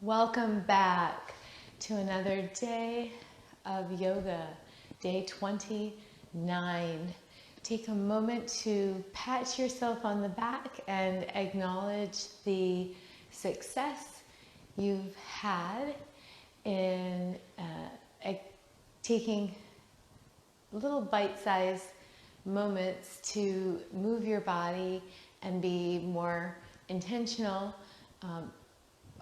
Welcome back to another day of yoga, day 29. Take a moment to pat yourself on the back and acknowledge the success you've had in taking little bite-sized moments to move your body and be more intentional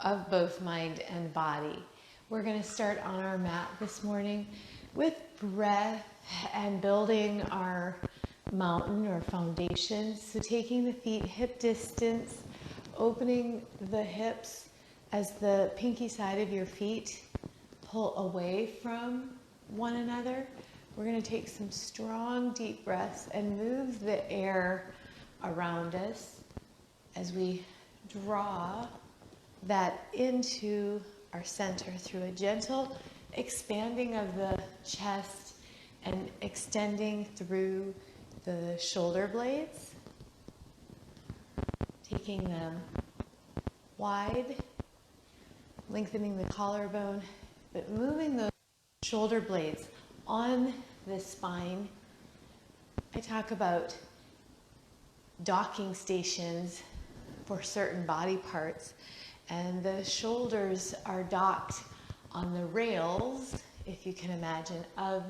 of both mind and body. We're going to start on our mat this morning with breath and building our mountain or foundation. So taking the feet hip distance, opening the hips as the pinky side of your feet pull away from one another. We're going to take some strong deep breaths and move the air around us as we draw that into our center through a gentle expanding of the chest and extending through the shoulder blades, taking them wide, lengthening the collarbone, but moving those shoulder blades on the spine. I talk about docking stations for certain body parts, and the shoulders are docked on the rails, if you can imagine, of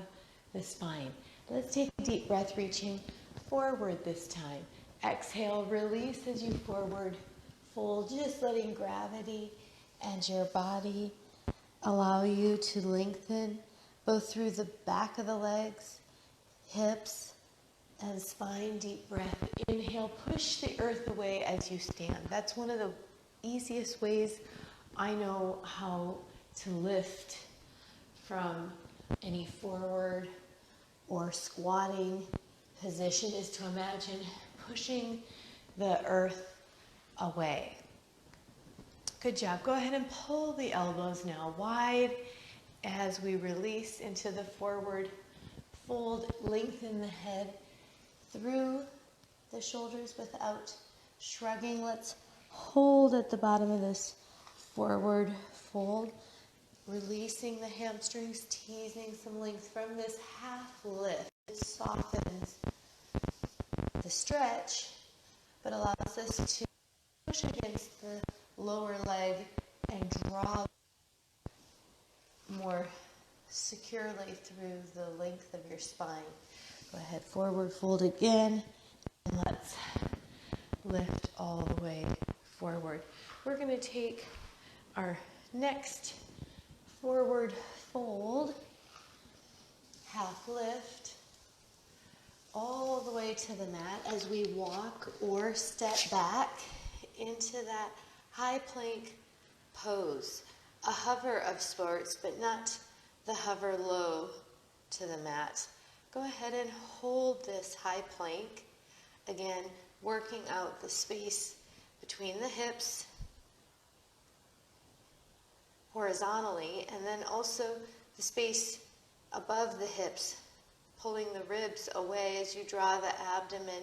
the spine. Let's take a deep breath, reaching forward this time. Exhale, release as you forward fold, just letting gravity and your body allow you to lengthen both through the back of the legs, hips, and spine. Deep breath. Inhale, push the earth away as you stand. That's one of the easiest ways I know how to lift from any forward or squatting position, is to imagine pushing the earth away. Good job. Go ahead and pull the elbows now wide as we release into the forward fold. Lengthen the head through the shoulders without shrugging. Let's hold at the bottom of this forward fold, releasing the hamstrings, teasing some length from this half lift. It softens the stretch, but allows us to push against the lower leg and draw more securely through the length of your spine. Go ahead, forward fold again, and let's lift all the way forward. We're going to take our next forward fold, half lift, all the way to the mat as we walk or step back into that high plank pose. A hover of sorts, but not the hover low to the mat. Go ahead and hold this high plank. Again, working out the space between the hips horizontally, and then also the space above the hips, pulling the ribs away as you draw the abdomen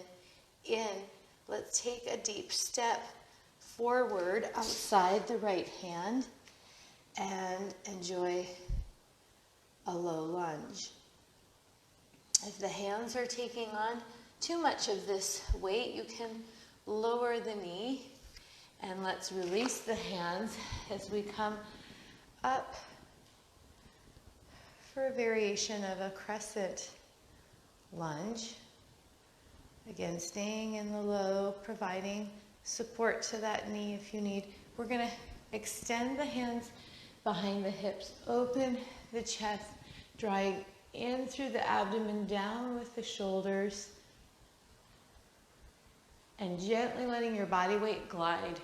in. Let's take a deep step forward outside the right hand and enjoy a low lunge. If the hands are taking on too much of this weight, you can lower the knee, and let's release the hands as we come up for a variation of a crescent lunge. Again, staying in the low, providing support to that knee if you need. We're going to extend the hands behind the hips, open the chest, drawing in through the abdomen, down with the shoulders, and gently letting your body weight glide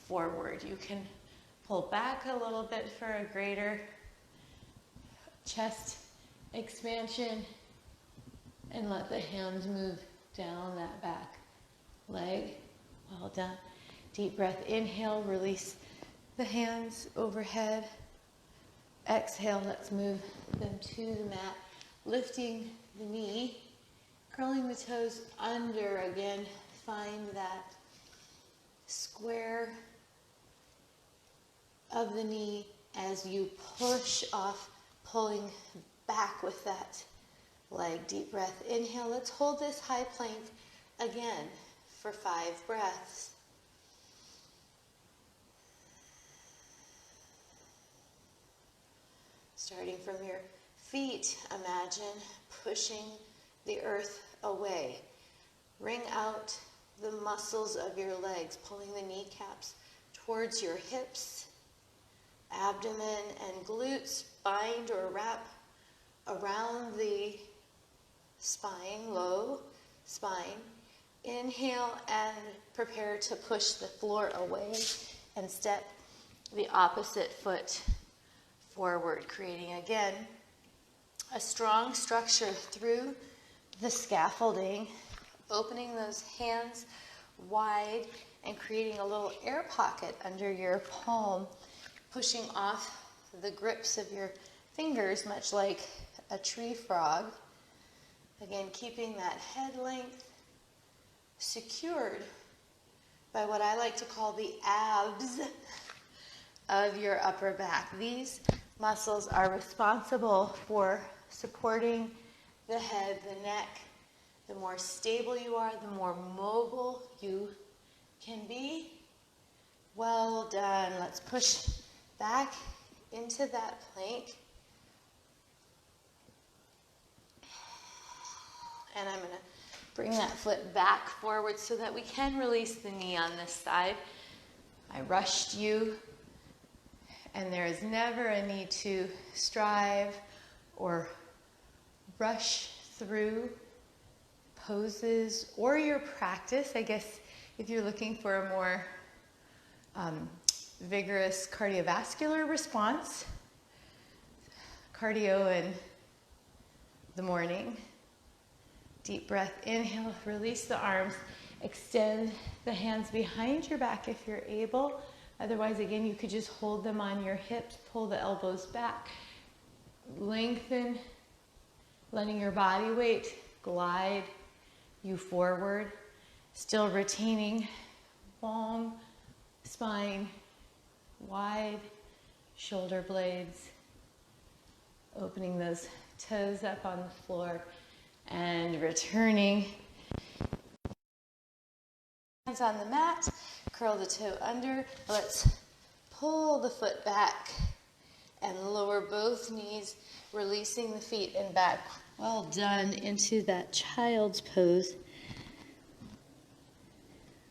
forward. You can pull back a little bit for a greater chest expansion, and let the hands move down that back leg. Well done. Deep breath. Inhale, release the hands overhead. Exhale, let's move them to the mat, lifting the knee, curling the toes under. Again, find that square of the knee as you push off, pulling back with that leg. Deep breath. Inhale. Let's hold this high plank again for 5 breaths. Starting from your feet, imagine pushing the earth away. Wring out the muscles of your legs, pulling the kneecaps towards your hips. Abdomen and glutes bind or wrap around the spine, low spine. Inhale and prepare to push the floor away and step the opposite foot forward, creating again a strong structure through the scaffolding, opening those hands wide and creating a little air pocket under your palm, pushing off the grips of your fingers, much like a tree frog. Again, keeping that head length secured by what I like to call the abs of your upper back. These muscles are responsible for supporting the head, the neck. The more stable you are, the more mobile you can be. Well done. Let's push back into that plank. And I'm going to bring that foot back forward so that we can release the knee on this side. I rushed you, and there is never a need to strive or rush through poses or your practice. I guess if you're looking for a more vigorous cardiovascular response, cardio in the morning. Deep breath, inhale, release the arms, extend the hands behind your back if you're able. Otherwise, again, you could just hold them on your hips, pull the elbows back, lengthen, letting your body weight glide you forward, still retaining long spine, wide shoulder blades, opening those toes up on the floor and returning. Hands on the mat, curl the toe under. Let's pull the foot back and lower both knees, releasing the feet and back. Well done, into that child's pose.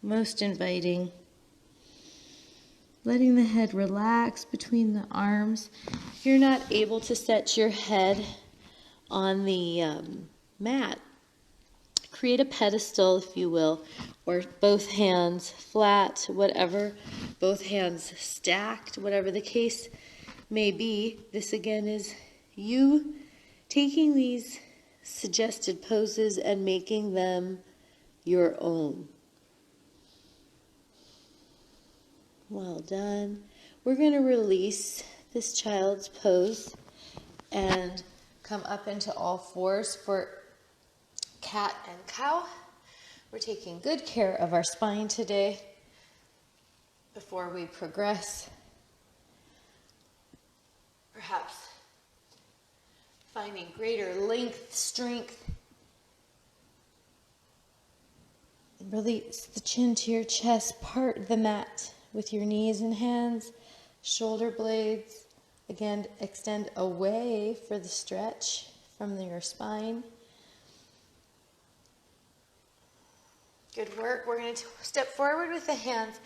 Most inviting. Letting the head relax between the arms. If you're not able to set your head on the mat, create a pedestal, if you will, or both hands flat, whatever, both hands stacked, whatever the case may be. This again is you taking these suggested poses and making them your own. Well done. We're going to release this child's pose and come up into all fours for cat and cow. We're taking good care of our spine today before we progress. Perhaps finding greater length, strength. Release the chin to your chest. Part the mat with your knees and hands, shoulder blades. Again, extend away for the stretch from your spine. Good work. We're going to step forward with the hands,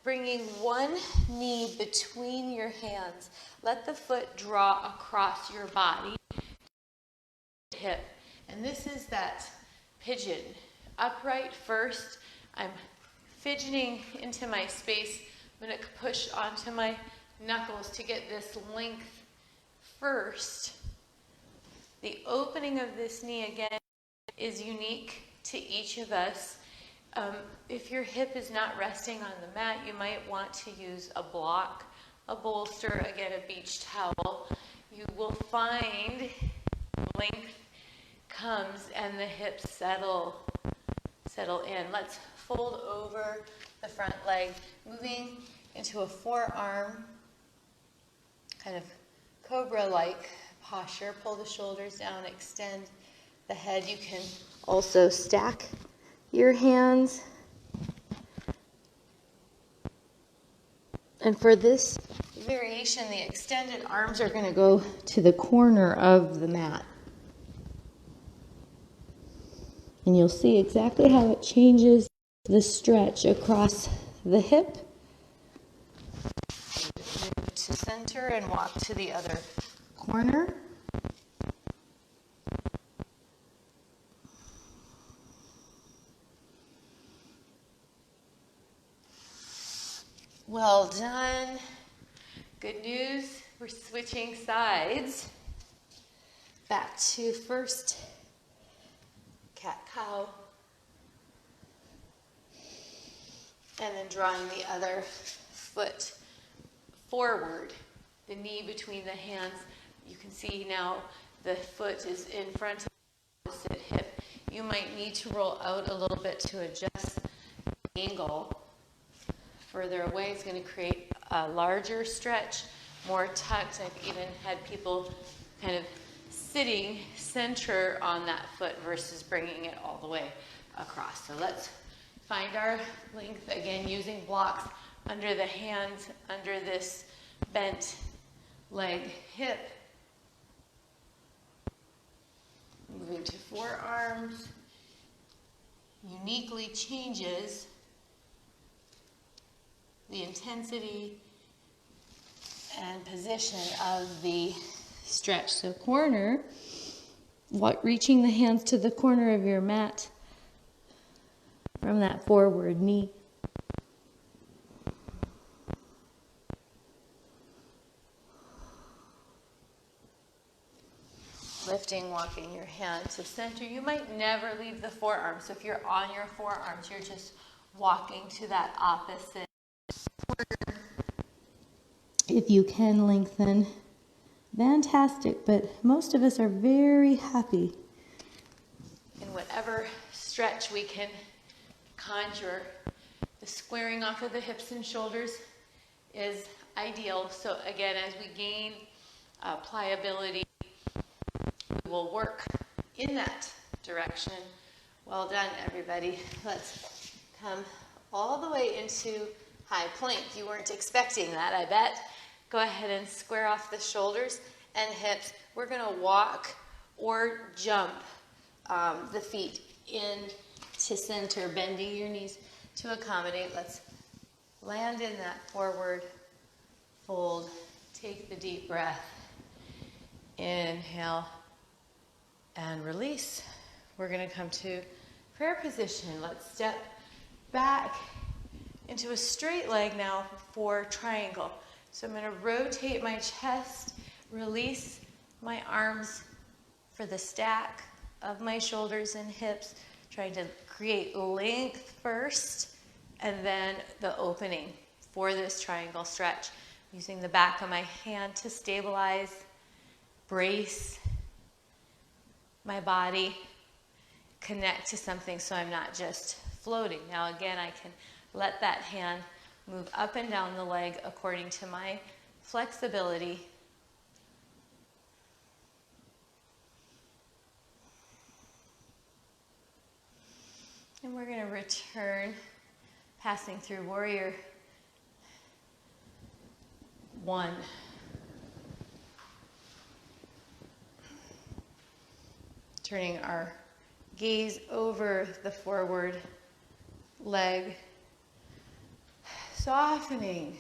bringing one knee between your hands. Let the foot draw across your body, hip. And this is that pigeon. Upright first. I'm fidgeting into my space. I'm going to push onto my knuckles to get this length first. The opening of this knee, again, is unique to each of us. If your hip is not resting on the mat, you might want to use a block, a bolster, again, a beach towel. You will find length comes and the hips settle in. Let's fold over the front leg, moving into a forearm, kind of cobra-like posture. Pull the shoulders down, extend the head. You can also stack your hands. And for this variation, the extended arms are going to go to the corner of the mat. And you'll see exactly how it changes the stretch across the hip. Move to center and walk to the other corner. Well done. Good news, we're switching sides. Back to first cat-cow. And then drawing the other foot forward, the knee between the hands. You can see now the foot is in front of the opposite hip. You might need to roll out a little bit to adjust the angle. Further away is going to create a larger stretch, more tucked. I've even had people kind of sitting center on that foot versus bringing it all the way across. So let's find our length again using blocks under the hands, under this bent leg hip. Moving to forearms, uniquely changes the intensity and position of the stretch. So corner, reaching the hands to the corner of your mat from that forward knee. Lifting, walking your hand to center. You might never leave the forearms. So if you're on your forearms, you're just walking to that opposite corner. If you can lengthen, fantastic, but most of us are very happy in whatever stretch we can conjure. The squaring off of the hips and shoulders is ideal. So again, as we gain pliability, we will work in that direction. Well done, everybody. Let's come all the way into high plank. You weren't expecting that, I bet. Go ahead and square off the shoulders and hips. We're going to walk or jump the feet in to center, bending your knees to accommodate. Let's land in that forward fold. Take the deep breath. Inhale and release. We're going to come to prayer position. Let's step back into a straight leg now for triangle. So I'm going to rotate my chest, release my arms for the stack of my shoulders and hips, trying to create length first, and then the opening for this triangle stretch. Using the back of my hand to stabilize, brace my body, connect to something so I'm not just floating. Now again, I can let that hand move up and down the leg according to my flexibility. And we're going to return, passing through warrior one. Turning our gaze over the forward leg. Softening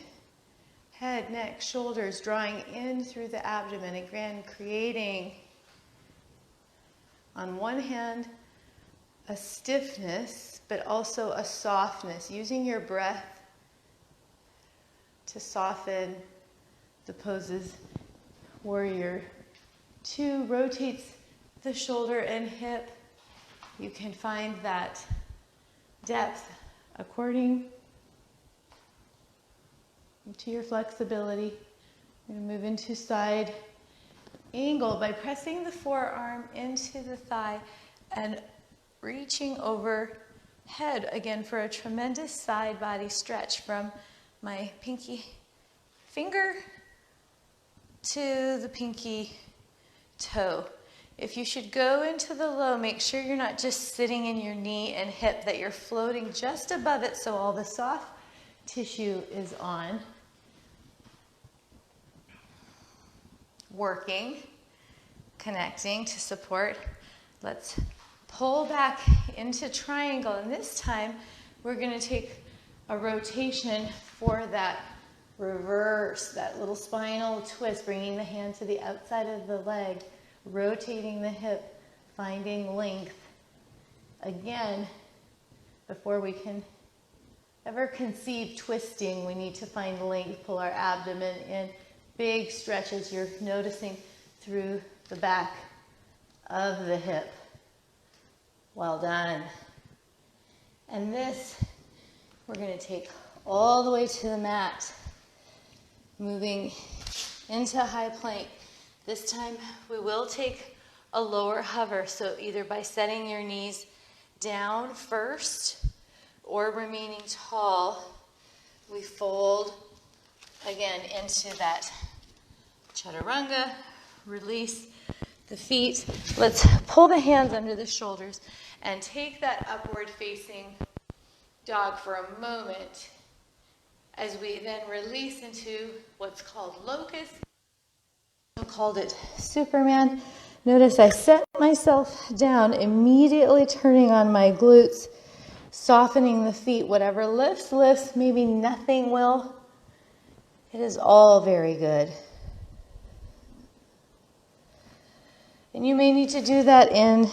head, neck, shoulders, drawing in through the abdomen. Again, creating on one hand a stiffness, but also a softness. Using your breath to soften the poses. Warrior two rotates the shoulder and hip. You can find that depth according to your flexibility. We're going to move into side angle by pressing the forearm into the thigh and reaching overhead again for a tremendous side body stretch from my pinky finger to the pinky toe. If you should go into the low, make sure you're not just sitting in your knee and hip, that you're floating just above it so all the soft tissue is on. Working, connecting to support. Let's pull back into triangle, and this time we're going to take a rotation for that reverse, that little spinal twist, bringing the hand to the outside of the leg, rotating the hip, finding length. Again, before we can ever conceive twisting, we need to find length, pull our abdomen in. Big stretches you're noticing through the back of the hip. Well done. And this, we're going to take all the way to the mat, moving into high plank. This time we will take a lower hover, so either by setting your knees down first or remaining tall, we fold again into that chaturanga, release the feet. Let's pull the hands under the shoulders and take that upward facing dog for a moment as we then release into what's called locust. I called it Superman. Notice I set myself down, immediately turning on my glutes, softening the feet. Whatever lifts, lifts. Maybe nothing will. It is all very good. And you may need to do that in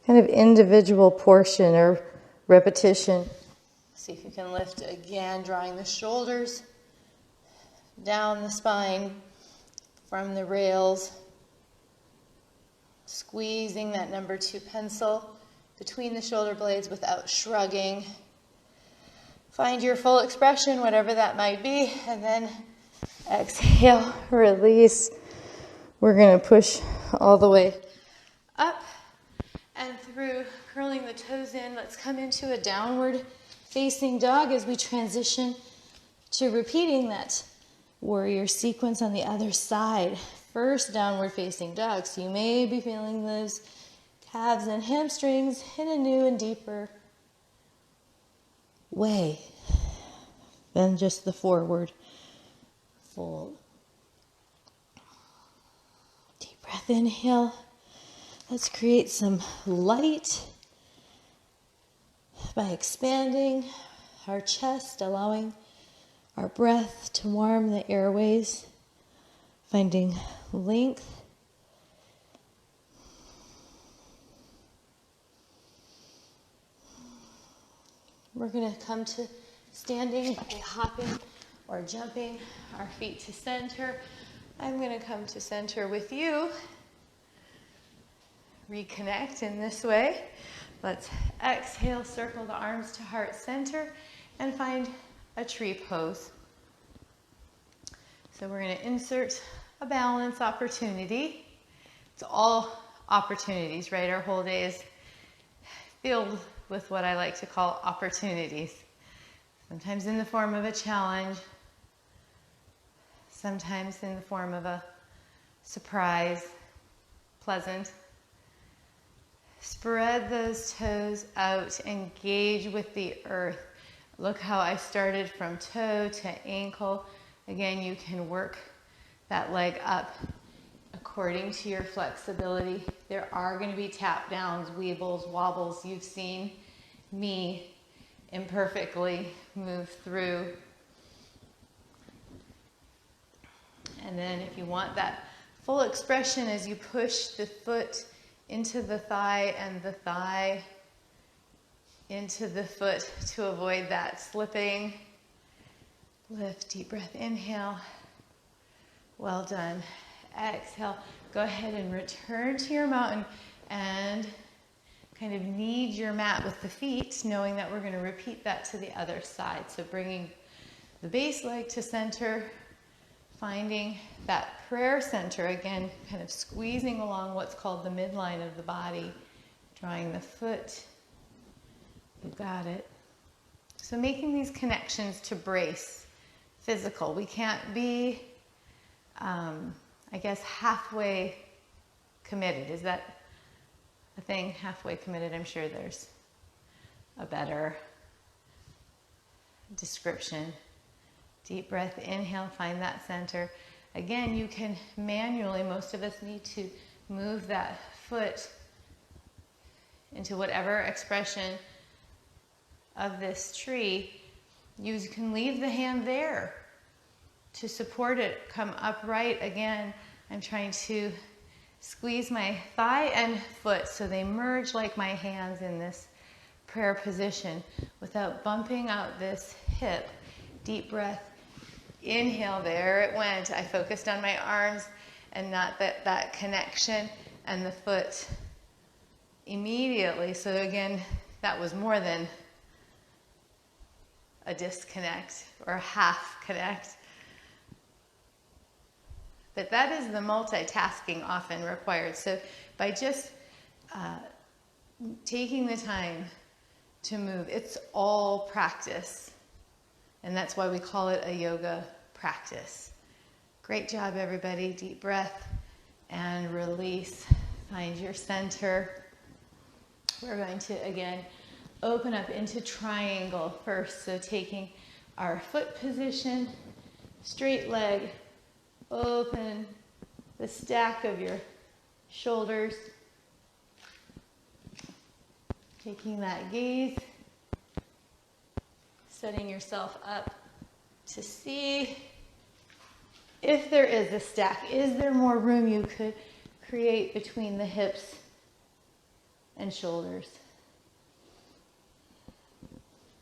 kind of individual portion or repetition. See if you can lift again, drawing the shoulders down the spine from the rails, squeezing that number 2 pencil between the shoulder blades without shrugging. Find your full expression, whatever that might be, and then exhale, release. We're going to push all the way up and through, curling the toes in. Let's come into a downward facing dog as we transition to repeating that warrior sequence on the other side. First downward facing dog, so you may be feeling those calves and hamstrings in a new and deeper way than just the forward fold. Deep breath, inhale. Let's create some light by expanding our chest, allowing our breath to warm the airways, finding length. We're going to come to standing by hopping or jumping our feet to center. I'm going to come to center with you. Reconnect in this way. Let's exhale, circle the arms to heart center, and find a tree pose. So we're going to insert a balance opportunity. It's all opportunities, right? Our whole day is filled with what I like to call opportunities. Sometimes in the form of a challenge, sometimes in the form of a surprise, pleasant. Spread those toes out, engage with the earth. Look how I started from toe to ankle. Again, you can work that leg up according to your flexibility. There are going to be tap downs, weebles, wobbles. You've seen me imperfectly move through. And then if you want that full expression as you push the foot into the thigh and the thigh into the foot to avoid that slipping. Lift, deep breath, inhale. Well done. Exhale. Go ahead and return to your mountain and kind of knead your mat with the feet, knowing that we're going to repeat that to the other side. So bringing the base leg to center, finding that prayer center, again, kind of squeezing along what's called the midline of the body, drawing the foot. You got it. So making these connections to brace, physical. We can't be, I guess, halfway committed. Is that a thing? Halfway committed? I'm sure there's a better description. Deep breath, inhale, find that center. Again, you can manually, most of us need to move that foot into whatever expression of this tree. You can leave the hand there to support it. Come upright again. I'm trying to squeeze my thigh and foot so they merge like my hands in this prayer position without bumping out this hip. Deep breath. Inhale, there it went. I focused on my arms and not that connection and the foot immediately. So again, that was more than a disconnect or a half connect. But that is the multitasking often required. So by just taking the time to move, it's all practice. And that's why we call it a yoga practice. Great job, everybody. Deep breath and release. Find your center. We're going to, again, open up into triangle first. So taking our foot position, straight leg, open the stack of your shoulders. Taking that gaze. Setting yourself up to see if there is a stack. Is there more room you could create between the hips and shoulders?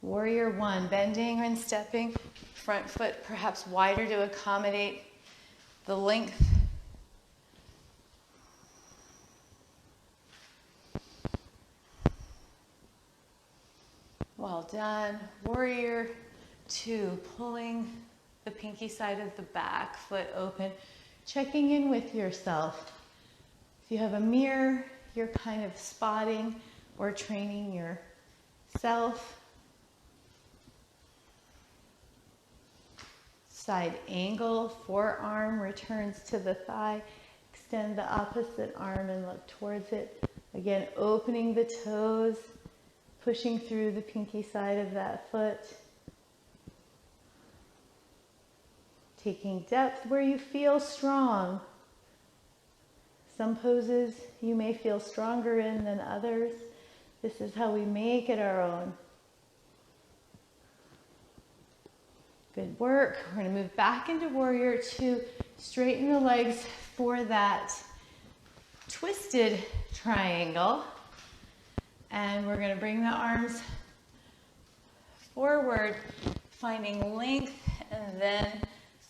Warrior one, bending and stepping, front foot perhaps wider to accommodate the length. Well done. Warrior two, pulling the pinky side of the back foot open, checking in with yourself. If you have a mirror, you're kind of spotting or training yourself. Side angle, forearm returns to the thigh. Extend the opposite arm and look towards it. Again, opening the toes, pushing through the pinky side of that foot. Taking depth where you feel strong. Some poses you may feel stronger in than others. This is how we make it our own. Good work. We're going to move back into warrior two. Straighten the legs for that twisted triangle. And we're going to bring the arms forward, finding length, and then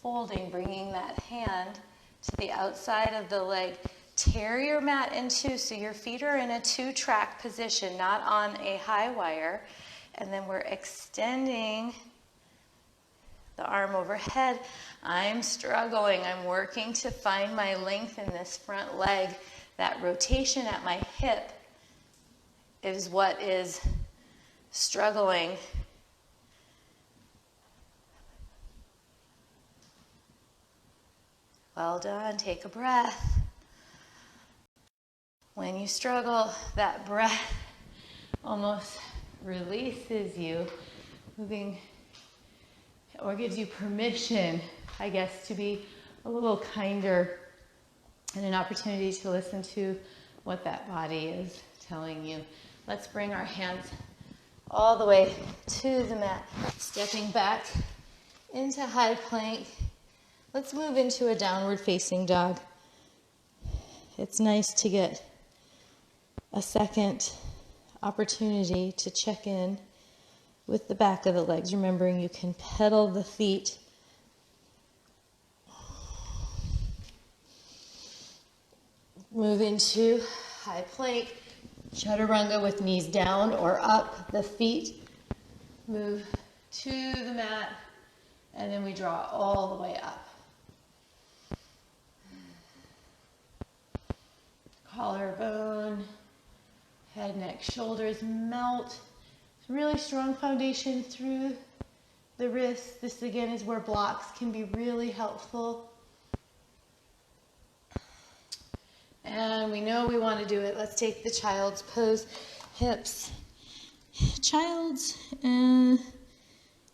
folding, bringing that hand to the outside of the leg. Tear your mat in two, so your feet are in a two-track position, not on a high wire. And then we're extending the arm overhead. I'm struggling. I'm working to find my length in this front leg. That rotation at my hip is what is struggling. Well done. Take a breath. When you struggle, that breath almost releases you, moving, or gives you permission, I guess, to be a little kinder and an opportunity to listen to what that body is telling you. Let's bring our hands all the way to the mat, stepping back into high plank. Let's move into a downward facing dog. It's nice to get a second opportunity to check in with the back of the legs, remembering you can pedal the feet. Move into high plank, chaturanga with knees down or up, the feet move to the mat, and then we draw all the way up. Collarbone, head, neck, shoulders melt. Really strong foundation through the wrists. This again is where blocks can be really helpful. And we know we want to do it. Let's take the child's pose. Hips. Child's, and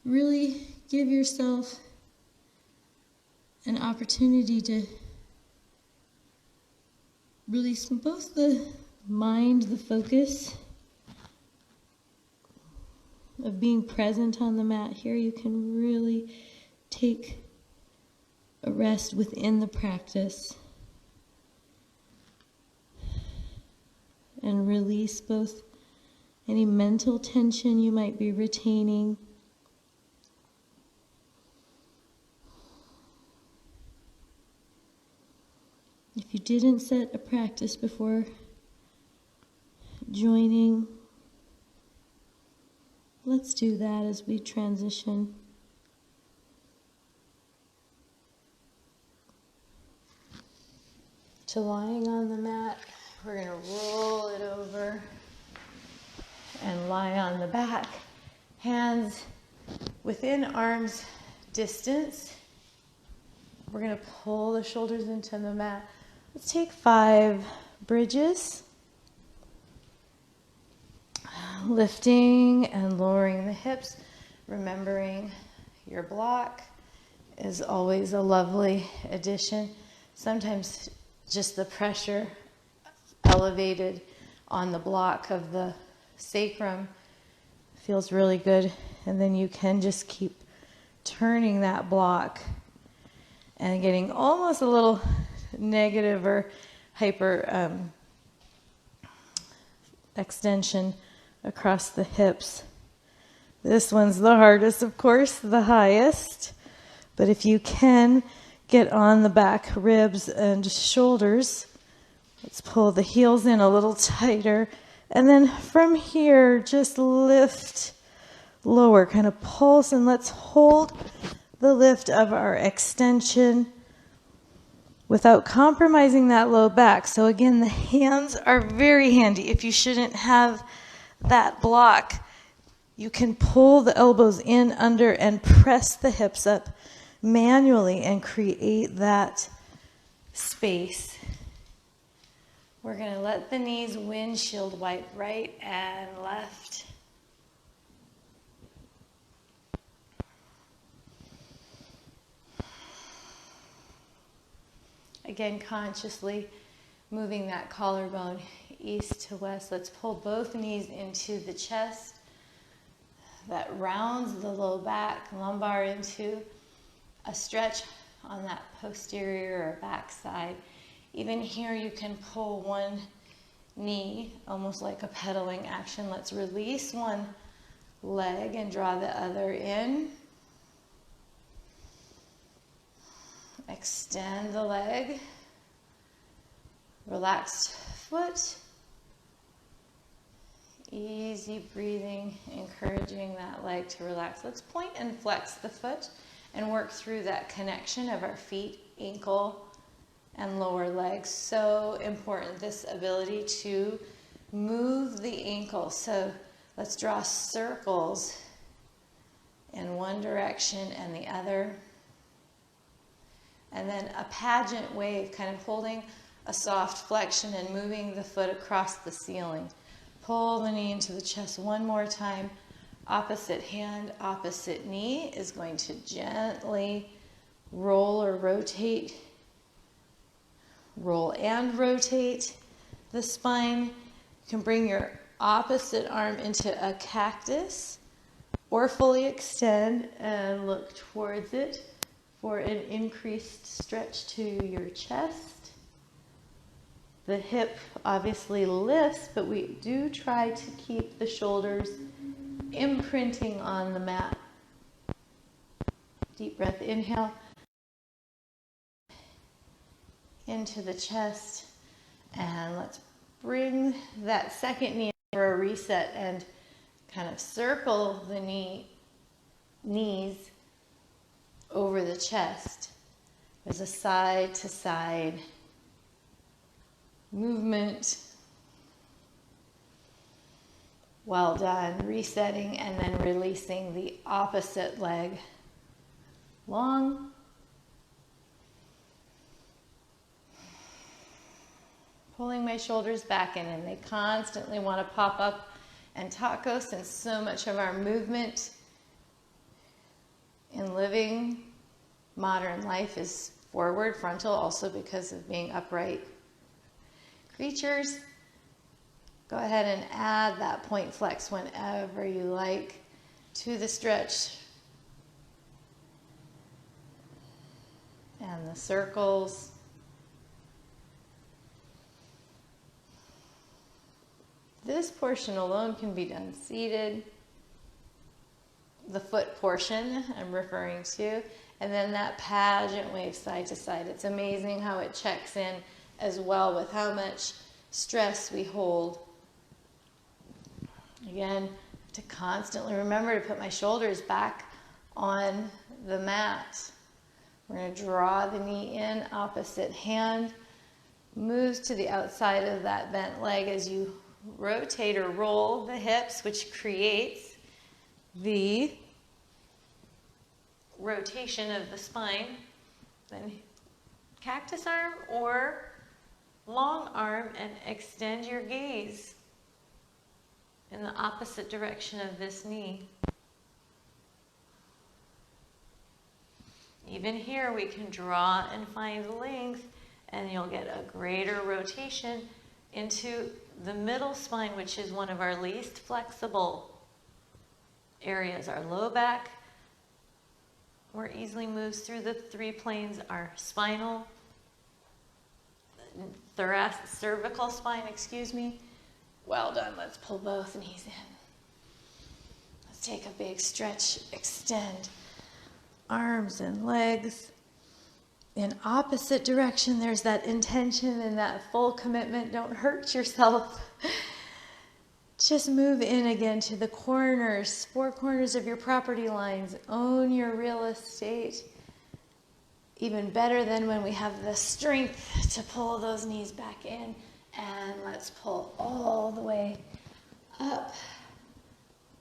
really give yourself an opportunity to release both the mind, the focus of being present on the mat. Here you can really take a rest within the practice and release both any mental tension you might be retaining. If you didn't set a practice before joining, let's do that as we transition. To lying on the mat. We're going to roll it over and lie on the back. Hands within arm's distance. We're going to pull the shoulders into the mat. Let's take 5 bridges. Lifting and lowering the hips. Remembering your block is always a lovely addition. Sometimes just the pressure elevated on the block of the sacrum feels really good, and then you can just keep turning that block and getting almost a little negative or hyper extension across the hips. This one's the hardest, of course, the highest, but if you can get on the back ribs and shoulders, let's pull the heels in a little tighter. And then from here, just lift lower, kind of pulse, and let's hold the lift of our extension without compromising that low back. So again, the hands are very handy. If you shouldn't have that block, you can pull the elbows in under and press the hips up manually and create that space. We're going to let the knees windshield wipe right and left. Again, consciously moving that collarbone east to west. Let's pull both knees into the chest. That rounds the low back, lumbar into a stretch on that posterior or back side. Even here you can pull one knee, almost like a pedaling action. Let's release one leg and draw the other in. Extend the leg. Relaxed foot. Easy breathing, encouraging that leg to relax. Let's point and flex the foot and work through that connection of our feet, ankle, and lower legs. So important, this ability to move the ankle. So let's draw circles in one direction and the other. And then a pageant wave, kind of holding a soft flexion and moving the foot across the ceiling. Pull the knee into the chest one more time. Opposite hand, opposite knee is going to gently roll or rotate. Roll and rotate the spine. You can bring your opposite arm into a cactus or fully extend and look towards it for an increased stretch to your chest. The hip obviously lifts, but we do try to keep the shoulders imprinting on the mat. Deep breath, inhale into the chest, and let's bring that second knee for a reset and kind of circle the knees over the chest. There's a side to side movement. Well done. Resetting and then releasing the opposite leg. Long. Pulling my shoulders back in, and they constantly want to pop up and taco, since so much of our movement in living modern life is forward, frontal, also because of being upright creatures. Go ahead and add that point flex whenever you like to the stretch and the circles. This portion alone can be done seated. The foot portion I'm referring to, and then that pageant wave side to side. It's amazing how it checks in as well with how much stress we hold. Again, to constantly remember to put my shoulders back on the mat. We're going to draw the knee in, opposite hand moves to the outside of that bent leg as you rotate or roll the hips, which creates the rotation of the spine. Then cactus arm or long arm and extend your gaze in the opposite direction of this knee. Even here we can draw and find length, and you'll get a greater rotation into the middle spine, which is one of our least flexible areas. Our low back more easily moves through the three planes. Our spinal, thoracic, cervical spine, excuse me. Well done. Let's pull both knees in. Let's take a big stretch, extend arms and legs in opposite direction. There's that intention and that full commitment. Don't hurt yourself. Just move in again to the corners, four corners of your property lines. Own your real estate. Even better than when we have the strength to pull those knees back in. And let's pull all the way up.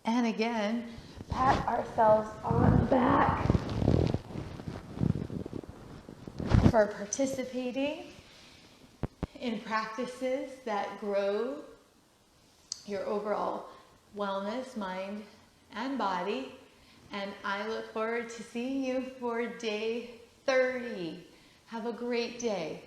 And again, pat ourselves on the back for participating in practices that grow your overall wellness, mind and body. And I look forward to seeing you for day 30. Have a great day.